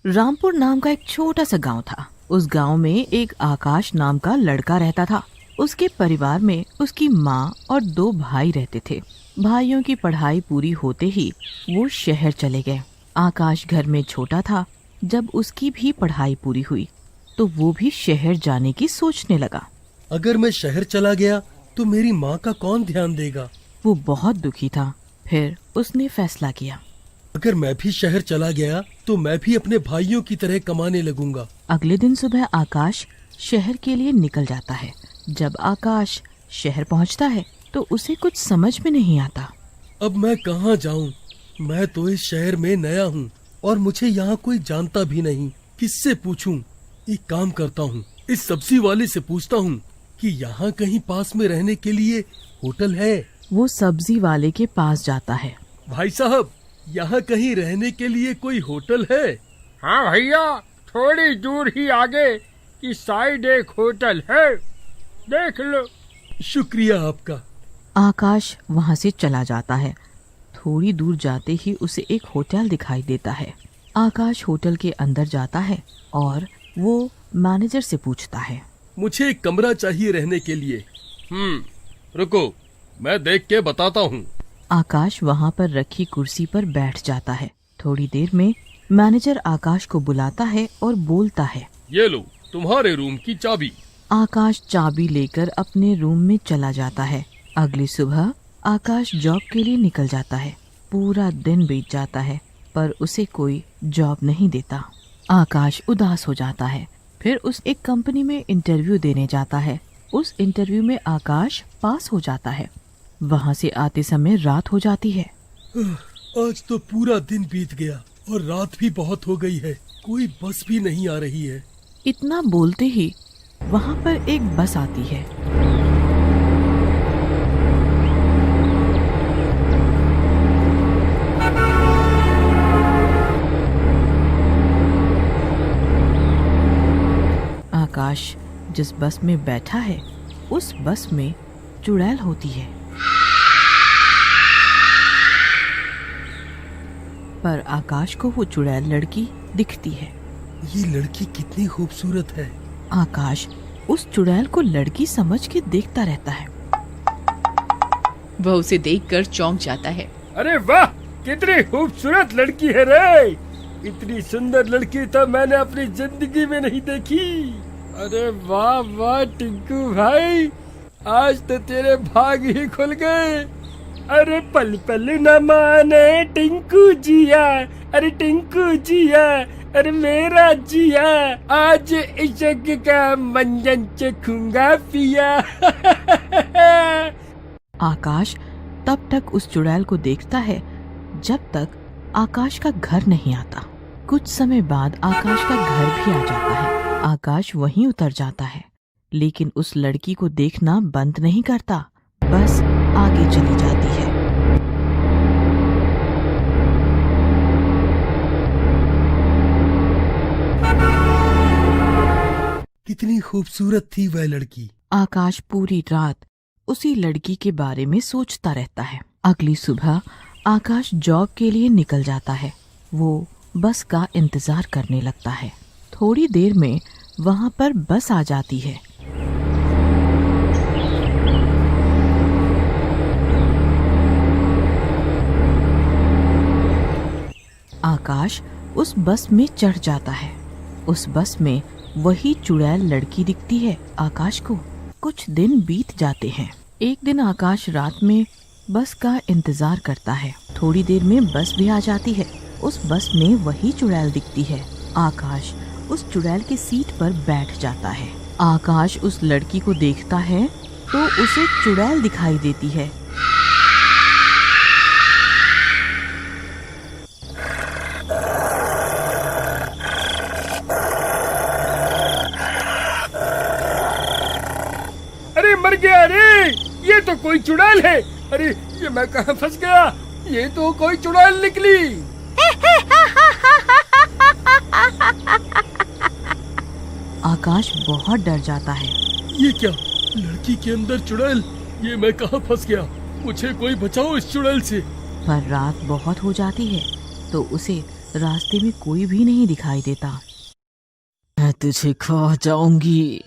रामपुर नाम का एक छोटा सा गांव था। उस गांव में एक आकाश नाम का लड़का रहता था। उसके परिवार में उसकी माँ और 2 भाई रहते थे। भाइयों की पढ़ाई पूरी होते ही वो शहर चले गए। आकाश घर में छोटा था। जब उसकी भी पढ़ाई पूरी हुई तो वो भी शहर जाने की सोचने लगा। अगर मैं शहर चला गया तो मेरी माँ का कौन ध्यान देगा? वो बहुत दुखी था। फिर उसने फैसला किया, अगर मैं भी शहर चला गया तो मैं भी अपने भाइयों की तरह कमाने लगूंगा। अगले दिन सुबह आकाश शहर के लिए निकल जाता है। जब आकाश शहर पहुंचता है तो उसे कुछ समझ में नहीं आता। अब मैं कहाँ जाऊँ? मैं तो इस शहर में नया हूँ और मुझे यहाँ कोई जानता भी नहीं। किससे पूछूं? एक काम करता हूँ, इस सब्जी वाले से पूछता हूँ कि यहाँ कहीं पास में रहने के लिए होटल है। वो सब्जी वाले के पास जाता है। भाई साहब, यहाँ कहीं रहने के लिए कोई होटल है? हाँ भैया, थोड़ी दूर ही आगे की साइड एक होटल है, देख लो। शुक्रिया आपका। आकाश वहाँ से चला जाता है। थोड़ी दूर जाते ही उसे एक होटल दिखाई देता है। आकाश होटल के अंदर जाता है और वो मैनेजर से पूछता है, मुझे एक कमरा चाहिए रहने के लिए। रुको, मैं देख के बताता हूँ। आकाश वहाँ पर रखी कुर्सी पर बैठ जाता है। थोड़ी देर में मैनेजर आकाश को बुलाता है और बोलता है, ये लो तुम्हारे रूम की चाबी। आकाश चाबी लेकर अपने रूम में चला जाता है। अगली सुबह आकाश जॉब के लिए निकल जाता है। पूरा दिन बीत जाता है पर उसे कोई जॉब नहीं देता। आकाश उदास हो जाता है। फिर उस एक कंपनी में इंटरव्यू देने जाता है। उस इंटरव्यू में आकाश पास हो जाता है। वहाँ से आते समय रात हो जाती है। आज तो पूरा दिन बीत गया और रात भी बहुत हो गई है। कोई बस भी नहीं आ रही है। इतना बोलते ही वहाँ पर एक बस आती है। आकाश जिस बस में बैठा है उस बस में चुड़ैल होती है। पर आकाश को वो चुड़ैल लड़की दिखती है। ये लड़की कितनी खूबसूरत है। आकाश उस चुड़ैल को लड़की समझ के देखता रहता है। वह उसे देखकर चौंक जाता है। अरे वाह, कितनी खूबसूरत लड़की है रे। इतनी सुंदर लड़की तो मैंने अपनी जिंदगी में नहीं देखी। अरे वाह वाह टिंकू भाई, आज तो तेरे भाग ही खुल गए। अरे पल पल न माने टिंकू जिया, अरे टिंकू जिया, अरे मेरा जिया, आज इश्क का मंजन चखूंगा पिया। आकाश तब तक उस चुड़ैल को देखता है जब तक आकाश का घर नहीं आता। कुछ समय बाद आकाश का घर भी आ जाता है। आकाश वहीं उतर जाता है, लेकिन उस लड़की को देखना बंद नहीं करता, बस आगे चली जाती है। कितनी खूबसूरत थी वह लड़की। आकाश पूरी रात उसी लड़की के बारे में सोचता रहता है। अगली सुबह आकाश जॉब के लिए निकल जाता है। वो बस का इंतजार करने लगता है। थोड़ी देर में वहाँ पर बस आ जाती है। आकाश उस बस में चढ़ जाता है। उस बस में वही चुड़ैल लड़की दिखती है आकाश को। कुछ दिन बीत जाते हैं। एक दिन आकाश रात में बस का इंतजार करता है। थोड़ी देर में बस भी आ जाती है। उस बस में वही चुड़ैल दिखती है। आकाश उस चुड़ैल की सीट पर बैठ जाता है। आकाश उस लड़की को देखता है तो उसे चुड़ैल दिखाई देती है। अरे मर गया रे, ये तो कोई चुड़ैल है। अरे ये मैं कहाँ फंस गया, ये तो कोई चुड़ैल निकली। आकाश बहुत डर जाता है। ये क्या, लड़की के अंदर चुड़ैल? ये मैं कहाँ फंस गया? मुझे कोई बचाओ इस चुड़ैल से। पर रात बहुत हो जाती है तो उसे रास्ते में कोई भी नहीं दिखाई देता। मैं तुझे खा जाऊंगी।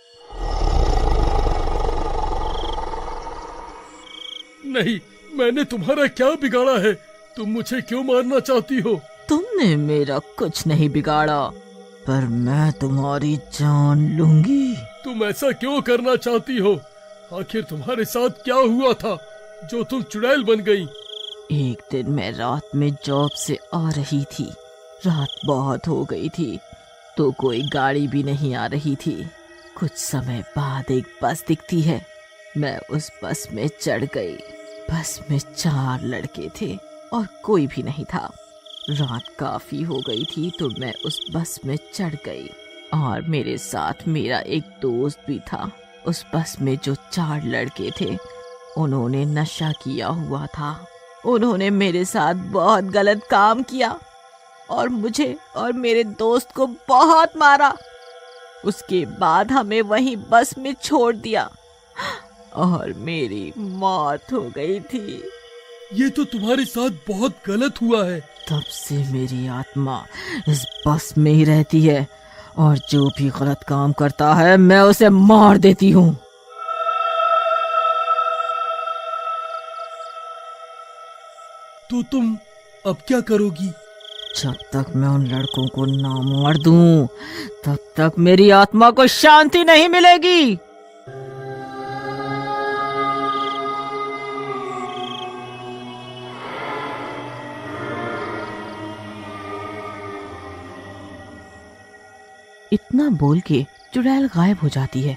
नहीं, मैंने तुम्हारा क्या बिगाड़ा है? तुम मुझे क्यों मारना चाहती हो? तुमने मेरा कुछ नहीं बिगाड़ा, पर मैं तुम्हारी जान लूंगी। तुम ऐसा क्यों करना चाहती हो? आखिर तुम्हारे साथ क्या हुआ था जो तुम चुड़ैल बन गई? एक दिन मैं रात में जॉब से आ रही थी। रात बहुत हो गई थी तो कोई गाड़ी भी नहीं आ रही थी। कुछ समय बाद एक बस दिखती है। मैं उस बस में चढ़ गई। बस में 4 लड़के थे और कोई भी नहीं था। रात काफी हो गई थी तो मैं उस बस में चढ़ गई और मेरे साथ मेरा एक दोस्त भी था। उस बस में जो 4 लड़के थे उन्होंने नशा किया हुआ था। उन्होंने मेरे साथ बहुत गलत काम किया और मुझे और मेरे दोस्त को बहुत मारा। उसके बाद हमें वहीं बस में छोड़ दिया और मेरी मौत हो गई थी। ये तो तुम्हारे साथ बहुत गलत हुआ है। तब से मेरी आत्मा इस बस में ही रहती है और जो भी गलत काम करता है मैं उसे मार देती हूँ। तो तुम अब क्या करोगी? जब तक मैं उन लड़कों को ना मार दूं, तब तक मेरी आत्मा को शांति नहीं मिलेगी। इतना बोल के चुड़ैल गायब हो जाती है।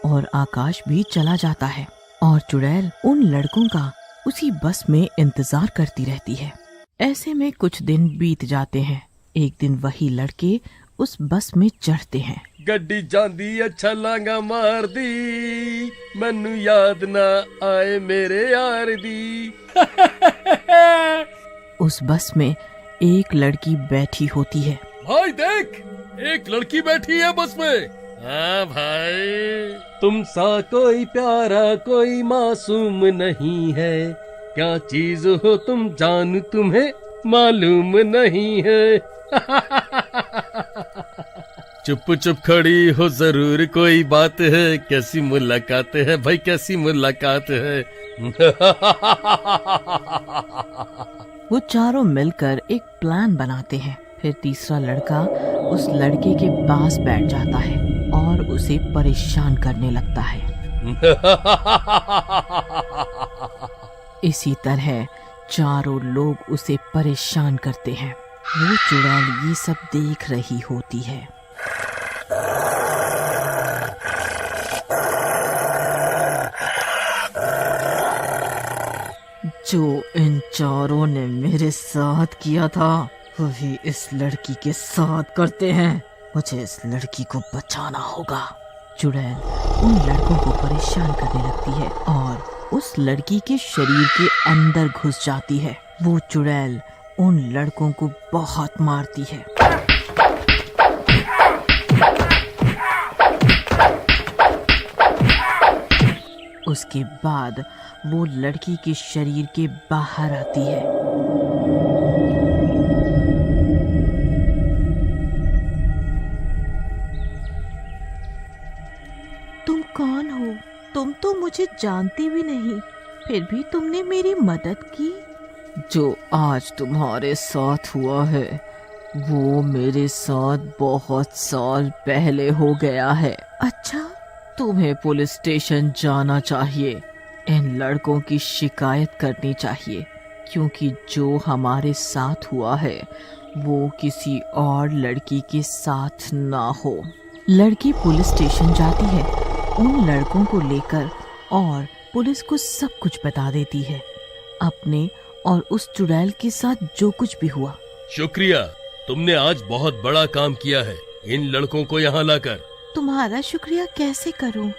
और आकाश भी चला जाता है और चुड़ैल उन लड़कों का उसी बस में इंतजार करती रहती है। ऐसे में कुछ दिन बीत जाते हैं। एक दिन वही लड़के उस बस में चढ़ते हैं। गड्डी जांदी अच्छा लांगा मार दी, मैनू याद ना आए मेरे यार दी। उस बस में एक लड़की बैठी होती है। भाई देख, एक लड़की बैठी है बस में। हाँ भाई, तुम सा कोई प्यारा कोई मासूम नहीं है। क्या चीज हो तुम जान तुम्हें मालूम नहीं है। चुप चुप खड़ी हो जरूर कोई बात है। कैसी मुलाकात है भाई, कैसी मुलाकात है। वो चारों मिलकर एक प्लान बनाते हैं। फिर तीसरा लड़का उस लड़के के पास बैठ जाता है और उसे परेशान करने लगता है। इसी तरह चारों लोग उसे परेशान करते हैं। वो चुड़ैल ये सब देख रही होती है। जो इन चारों ने मेरे साथ किया था वही इस लड़की के साथ करते हैं। मुझे इस लड़की को बचाना होगा। चुड़ैल उन लड़कों को परेशान करने लगती है और उस लड़की के शरीर के अंदर घुस जाती है। वो चुड़ैल उन लड़कों को बहुत मारती है। उसके बाद वो लड़की के शरीर के बाहर आती है। तुम कौन हो? तुम तो मुझे जानती भी नहीं, फिर भी तुमने मेरी मदद की। जो आज तुम्हारे साथ हुआ है वो मेरे साथ बहुत साल पहले हो गया है। अच्छा, तुम्हें पुलिस स्टेशन जाना चाहिए। इन लड़कों की शिकायत करनी चाहिए, क्योंकि जो हमारे साथ हुआ है वो किसी और लड़की के साथ ना हो। लड़की पुलिस स्टेशन जाती है उन लड़कों को लेकर और पुलिस को सब कुछ बता देती है, अपने और उस चुड़ैल के साथ जो कुछ भी हुआ। शुक्रिया, तुमने आज बहुत बड़ा काम किया है इन लड़कों को यहाँ लाकर। तुम्हारा शुक्रिया कैसे करूं?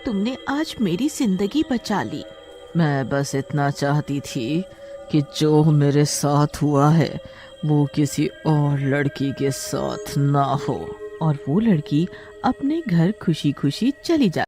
तुमने आज मेरी जिंदगी बचा ली। मैं बस इतना चाहती थी कि जो मेरे साथ हुआ है वो किसी और लड़की के साथ ना हो। और वो लड़की अपने घर खुशी खुशी चली जाती।